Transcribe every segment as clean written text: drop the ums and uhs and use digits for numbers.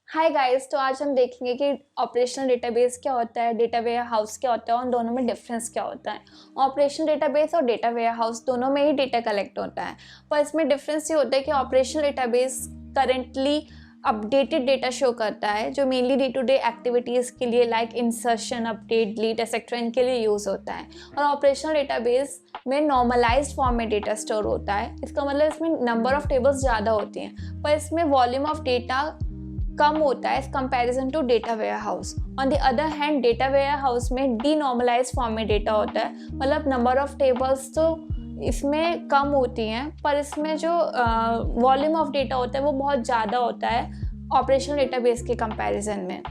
Hi guys, तो आज हम देखेंगे कि ऑपरेशनल डेटाबेस क्या होता है, डेटा वेयर हाउस क्या होता है और उन दोनों में डिफरेंस क्या होता है। ऑपरेशनल डेटाबेस और डेटा वेयर हाउस दोनों में ही डेटा कलेक्ट होता है, पर इसमें डिफरेंस ये होता है कि operational database currently updated data show करता है, जो mainly day to day activities के लिए like insertion, update, delete etcetera इनके लिए यूज़ होता है। और ऑपरेशनल डेटाबेस में नॉर्मलाइज्ड फॉर्म में डेटा स्टोर होता है। इसका मतलब इसमें नंबर ऑफ टेबल्स ज़्यादा होती हैं, पर इसमें वॉल्यूम ऑफ डेटा कम होता है as comparison to data warehouse. On the other hand data warehouse में डीनॉर्मलाइज्ड फॉर्म में डेटा होता है, मतलब नंबर ऑफ टेबल्स तो इसमें कम होती हैं, पर इसमें जो वॉल्यूम ऑफ डेटा होता है वो बहुत ज़्यादा होता है ऑपरेशनल डेटाबेस के कंपैरिजन में।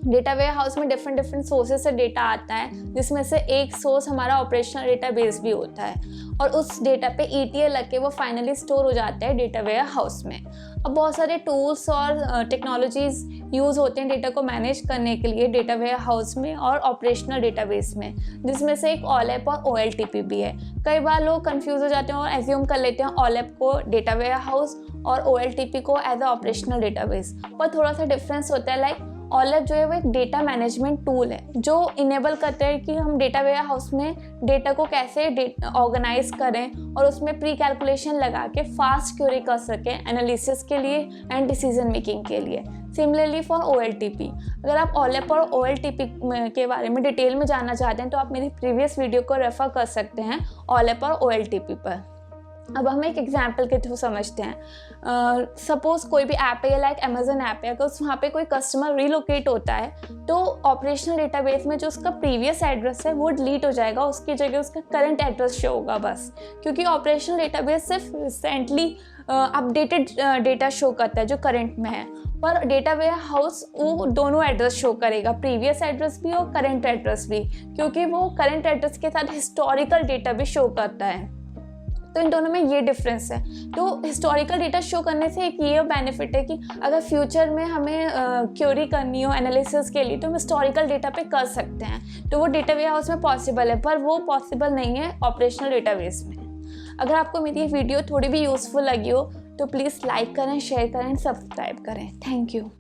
डेटा वेयर हाउस में डिफरेंट सोर्सेज से डेटा आता है, जिसमें से एक सोर्स हमारा ऑपरेशनल डेटाबेस भी होता है, और उस डेटा पे ETL लग के वो फाइनली स्टोर हो जाता है डेटा वेयर हाउस में। अब बहुत सारे टूल्स और टेक्नोलॉजीज़ यूज़ होते हैं डेटा को मैनेज करने के लिए डेटा वेयर हाउस में और ऑपरेशनल डेटाबेस में, जिसमें से एक OLAP और OLTP भी है। कई बार लोग कंफ्यूज हो जाते हैं और एज्यूम कर लेते हैं OLAP को डेटा वेयर हाउस और OLTP को एज अ ऑपरेशनल डेटाबेस, पर थोड़ा सा डिफरेंस होता है। लाइक OLAP जो है वो एक डेटा मैनेजमेंट टूल है जो इनेबल करता है कि हम डेटा वेयर हाउस में डेटा को कैसे ऑर्गेनाइज करें और उसमें प्री कैलकुलेशन लगा के फास्ट क्वेरी कर सकें एनालिसिस के लिए एंड डिसीजन मेकिंग के लिए। सिमिलरली फॉर OLTP, अगर आप OLAP और OLTP के बारे में डिटेल में जानना चाहते हैं तो आप मेरी प्रीवियस वीडियो को रेफर कर सकते हैं OLAP और OLTP पर। अब हम एक एग्जाम्पल के थ्रू समझते हैं। सपोज कोई भी ऐप है, लाइक अमेजन ऐप है, अगर वहाँ पे कोई कस्टमर रिलोकेट होता है तो ऑपरेशनल डेटाबेस में जो उसका प्रीवियस एड्रेस है वो डिलीट हो जाएगा, उसकी जगह उसका करंट एड्रेस शो होगा बस, क्योंकि ऑपरेशनल डेटाबेस सिर्फ रिसेंटली अपडेटेड डेटा शो करता है जो करंट में है, पर डेटा वेयर हाउस वो दोनों एड्रेस शो करेगा, प्रीवियस एड्रेस भी और करंट एड्रेस भी, क्योंकि वो करंट एड्रेस के साथ हिस्टोरिकल डेटा भी शो करता है। तो इन दोनों में ये डिफरेंस है। तो हिस्टोरिकल डेटा शो करने से एक ये बेनिफिट है कि अगर फ्यूचर में हमें क्वेरी करनी हो एनालिसिस के लिए तो हम हिस्टोरिकल डेटा पे कर सकते हैं, तो वो डेटा वेयर हाउस में पॉसिबल है, पर वो पॉसिबल नहीं है ऑपरेशनल डेटाबेस में। अगर आपको मेरी ये वीडियो थोड़ी भी यूज़फुल लगी हो तो प्लीज़ लाइक करें, शेयर करें, सब्सक्राइब करें। Thank you.